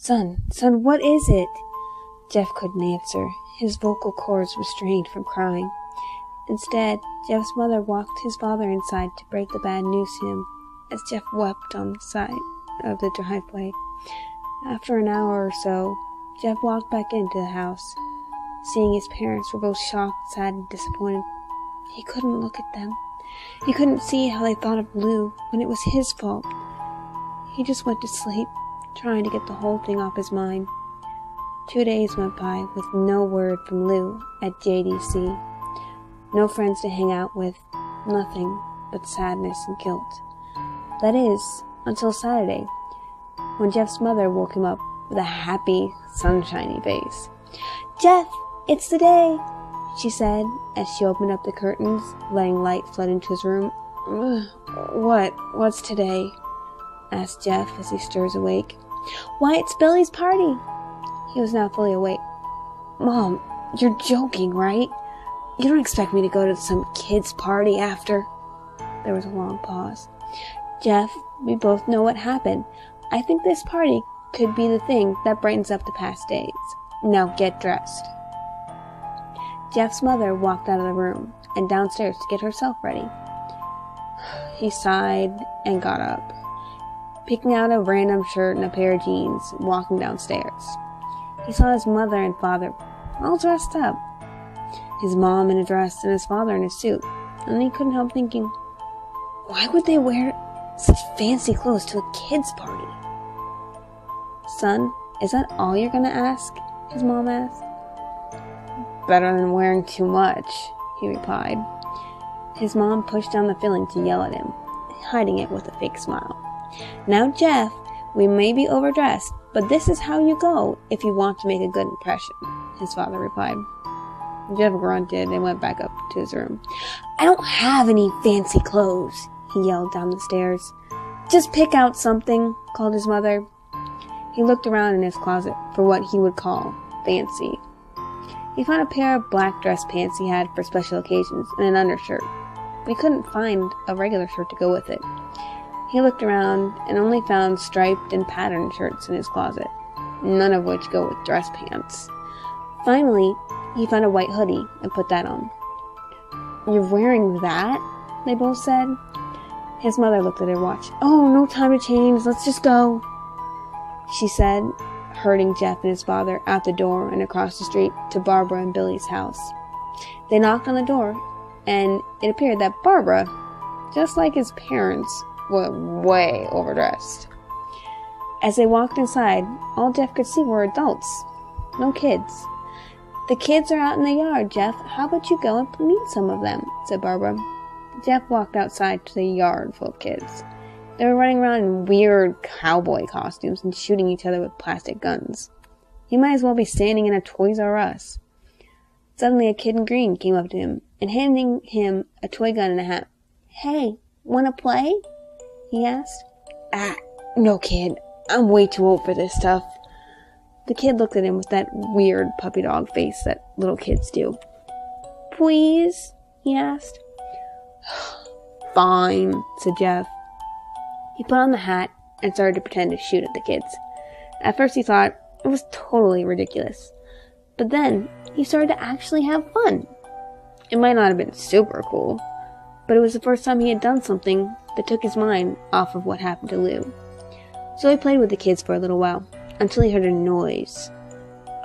Son, what is it?" Jeff couldn't answer. His vocal cords were strained from crying. Instead, Jeff's mother walked his father inside to break the bad news to him, as Jeff wept on the side of the driveway. After an hour or so, Jeff walked back into the house. Seeing his parents were both shocked, sad, and disappointed, he couldn't look at them. He couldn't see how they thought of Lou when it was his fault. He just went to sleep, trying to get the whole thing off his mind. 2 days went by with no word from Lou at JDC. No friends to hang out with, nothing but sadness and guilt. That is, until Saturday, when Jeff's mother woke him up with a happy, sunshiny face. "Jeff, it's the day," she said as she opened up the curtains, letting light flood into his room. What's today?" asked Jeff as he stirs awake. "Why, it's Billy's party." He was now fully awake. "Mom, you're joking, right? You don't expect me to go to some kid's party after?" There was a long pause. "Jeff, we both know what happened. I think this party could be the thing that brightens up the past days. Now get dressed." Jeff's mother walked out of the room and downstairs to get herself ready. He sighed and got up, picking out a random shirt and a pair of jeans, walking downstairs. He saw his mother and father all dressed up. His mom in a dress and his father in a suit, and he couldn't help thinking, why would they wear such fancy clothes to a kid's party? "Son, is that all you're gonna ask?" his mom asked. "Better than wearing too much," he replied. His mom pushed down the feeling to yell at him, hiding it with a fake smile. "Now, Jeff, we may be overdressed, but this is how you go if you want to make a good impression," his father replied. Jeff grunted and went back up to his room. "I don't have any fancy clothes," he yelled down the stairs. "Just pick out something," called his mother. He looked around in his closet for what he would call fancy. He found a pair of black dress pants he had for special occasions and an undershirt, but he couldn't find a regular shirt to go with it. He looked around and only found striped and patterned shirts in his closet, none of which go with dress pants. Finally, he found a white hoodie and put that on. "You're wearing that?" they both said. His mother looked at her watch. "Oh, no time to change. Let's just go," she said, herding Jeff and his father out the door and across the street to Barbara and Billy's house. They knocked on the door, and it appeared that Barbara, just like his parents, was way overdressed. As they walked inside, all Jeff could see were adults, no kids. "The kids are out in the yard, Jeff. How about you go and meet some of them?" said Barbara. Jeff walked outside to the yard full of kids. They were running around in weird cowboy costumes and shooting each other with plastic guns. He might as well be standing in a Toys R Us. Suddenly a kid in green came up to him and handing him a toy gun and a hat. "Hey, wanna play?" he asked. No kid. I'm way too old for this stuff." The kid looked at him with that weird puppy dog face that little kids do. "Please?" he asked. "Fine," said Jeff. He put on the hat and started to pretend to shoot at the kids. At first he thought it was totally ridiculous, but then he started to actually have fun. It might not have been super cool, but it was the first time he had done something that took his mind off of what happened to Lou. So he played with the kids for a little while, until he heard a noise.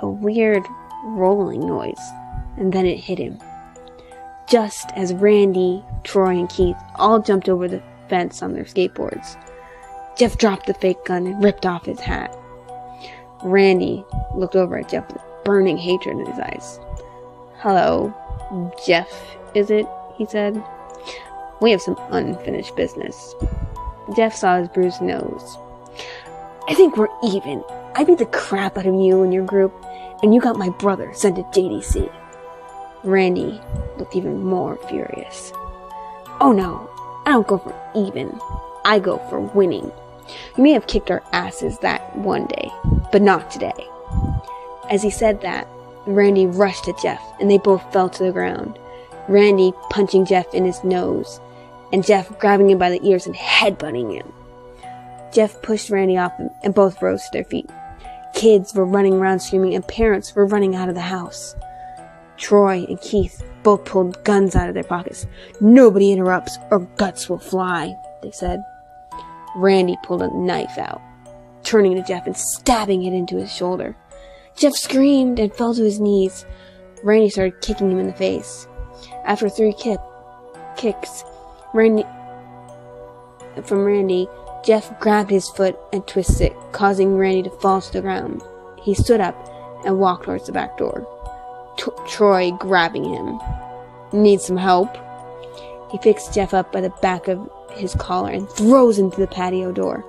A weird, rolling noise, and then it hit him. Just as Randy, Troy, and Keith all jumped over the fence on their skateboards, Jeff dropped the fake gun and ripped off his hat. Randy looked over at Jeff with burning hatred in his eyes. "Hello, Jeff, is it?" he said. "We have some unfinished business." Jeff saw his bruised nose. "I think we're even. I beat the crap out of you and your group, and you got my brother sent to JDC. Randy looked even more furious. "Oh no, I don't go for even. I go for winning. You may have kicked our asses that one day, but not today." As he said that, Randy rushed at Jeff, and they both fell to the ground. Randy punching Jeff in his nose, and Jeff grabbing him by the ears and headbutting him. Jeff pushed Randy off him, and both rose to their feet. Kids were running around screaming, and parents were running out of the house. Troy and Keith both pulled guns out of their pockets. "Nobody interrupts or guts will fly," they said. Randy pulled a knife out, turning to Jeff and stabbing it into his shoulder. Jeff screamed and fell to his knees. Randy started kicking him in the face. After 3 kicks from Randy, Jeff grabbed his foot and twisted it, causing Randy to fall to the ground. He stood up and walked towards the back door. Troy grabbing him. "Need some help?" He picks Jeff up by the back of his collar and throws him to the patio door.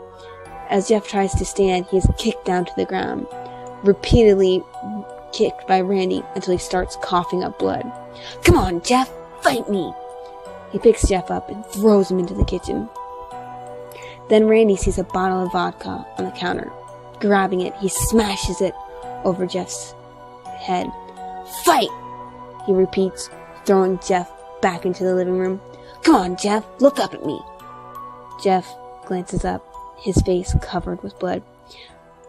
As Jeff tries to stand, he is kicked down to the ground, repeatedly kicked by Randy until he starts coughing up blood. "Come on, Jeff, fight me!" He picks Jeff up and throws him into the kitchen. Then Randy sees a bottle of vodka on the counter. Grabbing it, he smashes it over Jeff's head. "Fight!" he repeats, throwing Jeff back into the living room. "Come on, Jeff, look up at me." Jeff glances up, his face covered with blood.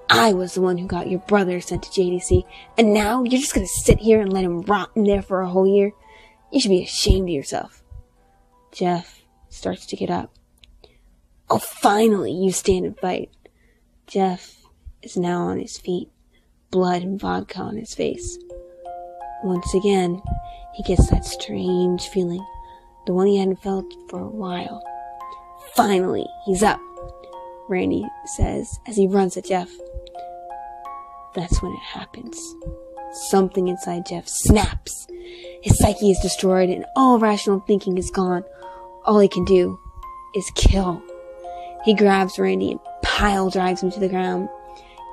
"I was the one who got your brother sent to JDC, and now you're just gonna sit here and let him rot in there for a whole year? You should be ashamed of yourself." Jeff starts to get up. "Oh, finally, you stand and fight." Jeff is now on his feet, blood and vodka on his face. Once again, he gets that strange feeling, the one he hadn't felt for a while. "Finally, he's up," Randy says as he runs at Jeff. That's when it happens. Something inside Jeff snaps. His psyche is destroyed and all rational thinking is gone. All he can do is kill. He grabs Randy and pile drives him to the ground.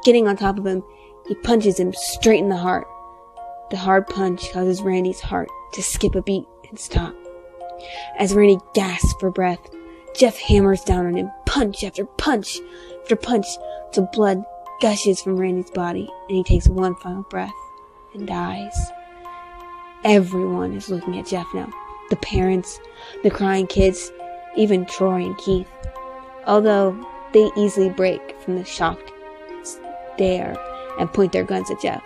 Getting on top of him, he punches him straight in the heart. The hard punch causes Randy's heart to skip a beat and stop. As Randy gasps for breath, Jeff hammers down on him, punch after punch after punch, till blood gushes from Randy's body, and he takes one final breath and dies. Everyone is looking at Jeff now. The parents, the crying kids, even Troy and Keith. Although they easily break from the shocked stare and point their guns at Jeff.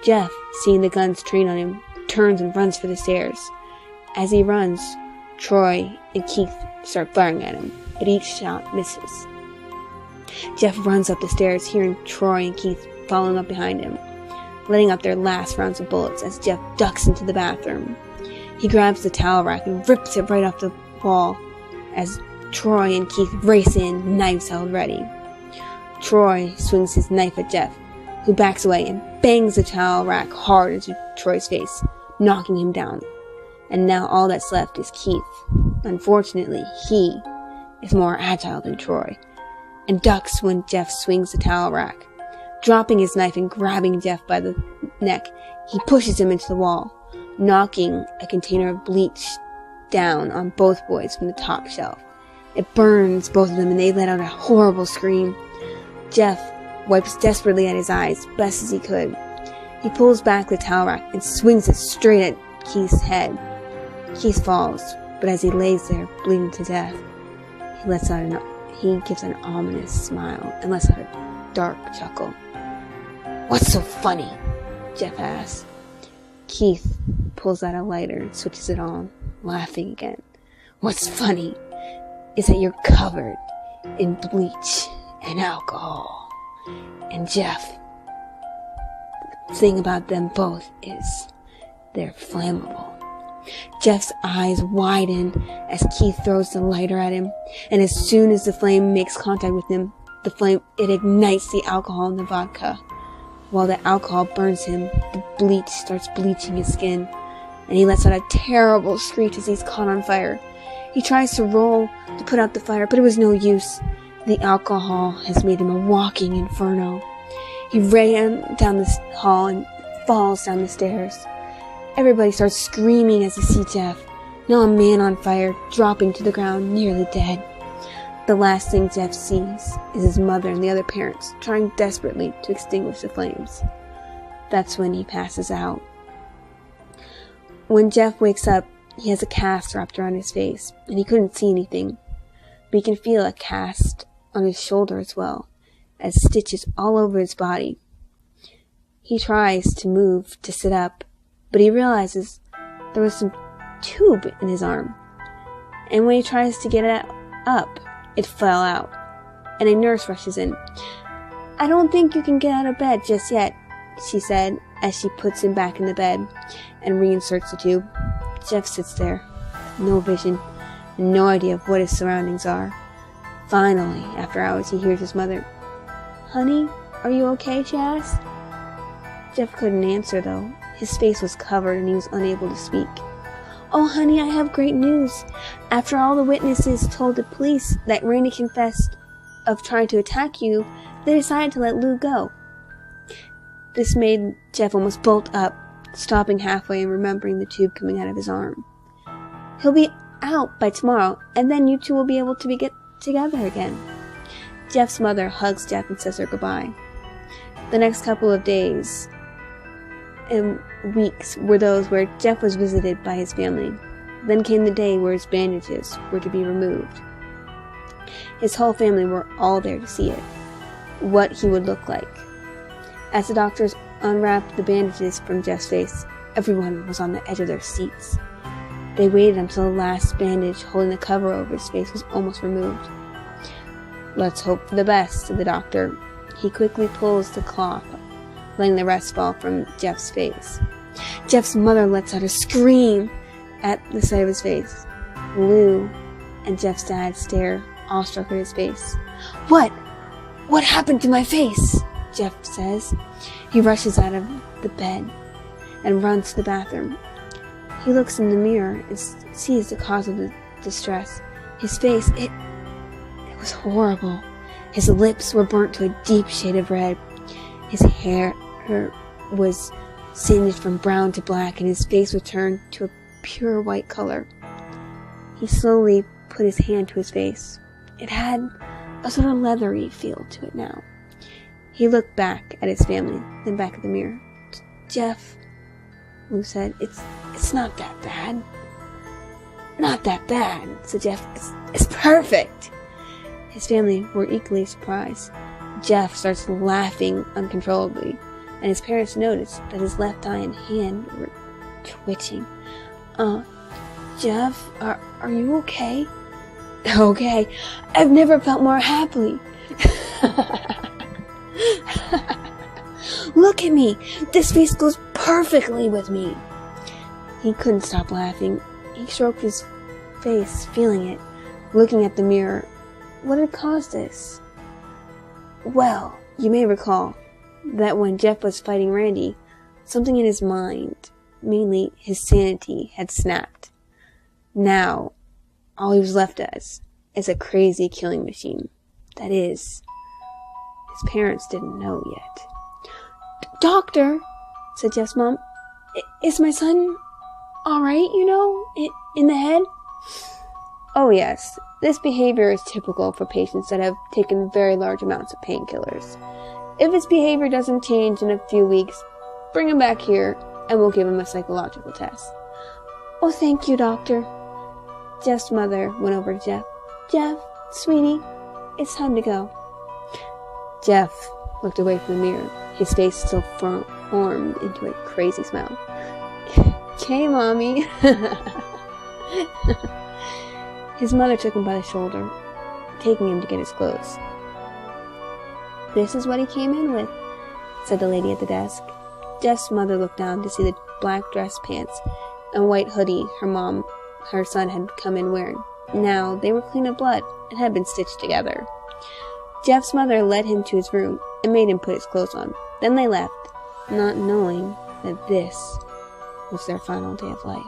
Jeff, seeing the guns trained on him, turns and runs for the stairs. As he runs, Troy and Keith start firing at him, but each shot misses. Jeff runs up the stairs, hearing Troy and Keith following up behind him, letting up their last rounds of bullets as Jeff ducks into the bathroom. He grabs the towel rack and rips it right off the wall as Troy and Keith race in, knives held ready. Troy swings his knife at Jeff, who backs away and bangs the towel rack hard into Troy's face, knocking him down. And now all that's left is Keith. Unfortunately, he is more agile than Troy, and ducks when Jeff swings the towel rack. Dropping his knife and grabbing Jeff by the neck, he pushes him into the wall, knocking a container of bleach down on both boys from the top shelf. It burns both of them and they let out a horrible scream. Jeff wipes desperately at his eyes, best as he could. He pulls back the towel rack and swings it straight at Keith's head. Keith falls, but as he lays there, bleeding to death, he gives an ominous smile and lets out a dark chuckle. "What's so funny?" Jeff asks. Keith pulls out a lighter and switches it on, laughing again. "What's funny is that you're covered in bleach and alcohol. And Jeff, the thing about them both is they're flammable." Jeff's eyes widen as Keith throws the lighter at him, and as soon as the flame makes contact with him, it ignites the alcohol in the vodka. While the alcohol burns him, the bleach starts bleaching his skin, and he lets out a terrible screech as he's caught on fire. He tries to roll to put out the fire, but it was no use. The alcohol has made him a walking inferno. He ran down the hall and falls down the stairs. Everybody starts screaming as they see Jeff, now a man on fire, dropping to the ground, nearly dead. The last thing Jeff sees is his mother and the other parents trying desperately to extinguish the flames. That's when he passes out. When Jeff wakes up, he has a cast wrapped around his face, and he couldn't see anything, but he can feel a cast on his shoulder as well, as stitches all over his body. He tries to move to sit up, but he realizes there was some tube in his arm. And when he tries to get it up, it fell out, and a nurse rushes in. "I don't think you can get out of bed just yet," she said as she puts him back in the bed and reinserts the tube. Jeff sits there, no vision, and no idea of what his surroundings are. Finally, after hours, he hears his mother. "Honey, are you okay?" she asks. Jeff couldn't answer, though. His face was covered and he was unable to speak. "Oh, honey, I have great news. After all the witnesses told the police that Randy confessed of trying to attack you, they decided to let Lou go." This made Jeff almost bolt up, stopping halfway and remembering the tube coming out of his arm. "He'll be out by tomorrow, and then you two will be able to get together again." Jeff's mother hugs Jeff and says her goodbye. The next couple of days and weeks were those where Jeff was visited by his family. Then came the day where his bandages were to be removed. His whole family were all there to see it, what he would look like. As the doctors unwrapped the bandages from Jeff's face, everyone was on the edge of their seats. They waited until the last bandage holding the cover over his face was almost removed. "Let's hope for the best," said the doctor. He quickly pulls the cloth, letting the rest fall from Jeff's face. Jeff's mother lets out a scream at the sight of his face. Lou and Jeff's dad stare, awestruck at his face. What happened to my face?" Jeff says. He rushes out of the bed and runs to the bathroom. He looks in the mirror and sees the cause of the distress. His face, it was horrible. His lips were burnt to a deep shade of red. His hair was singed from brown to black, and his face was turned to a pure white color. He slowly put his hand to his face. It had a sort of leathery feel to it now. He looked back at his family, then back at the mirror. "Jeff," Lou said, it's not that bad." "Not that bad," said Jeff. It's perfect." His family were equally surprised. Jeff starts laughing uncontrollably, and his parents noticed that his left eye and hand were twitching. Jeff, are you okay?" "Okay. I've never felt more happily." "Look at me. This face goes perfectly with me." He couldn't stop laughing. He stroked his face, feeling it, looking at the mirror. What had caused this? Well, you may recall that when Jeff was fighting Randy, something in his mind, mainly his sanity, had snapped. Now, all he was left as is a crazy killing machine. That is, his parents didn't know yet. "Doctor," said Jeff's mom, "is my son all right, in the head?" "Oh yes, this behavior is typical for patients that have taken very large amounts of painkillers. If his behavior doesn't change in a few weeks, bring him back here and we'll give him a psychological test." "Oh, thank you, doctor." Jeff's mother went over to Jeff. "Jeff, sweetie, it's time to go." Jeff looked away from the mirror, his face still formed into a crazy smile. "Okay, Mommy." His mother took him by the shoulder, taking him to get his clothes. "This is what he came in with," said the lady at the desk. Jeff's mother looked down to see the black dress pants and white hoodie her son had come in wearing. Now they were clean of blood and had been stitched together. Jeff's mother led him to his room and made him put his clothes on. Then they left, not knowing that this was their final day of life.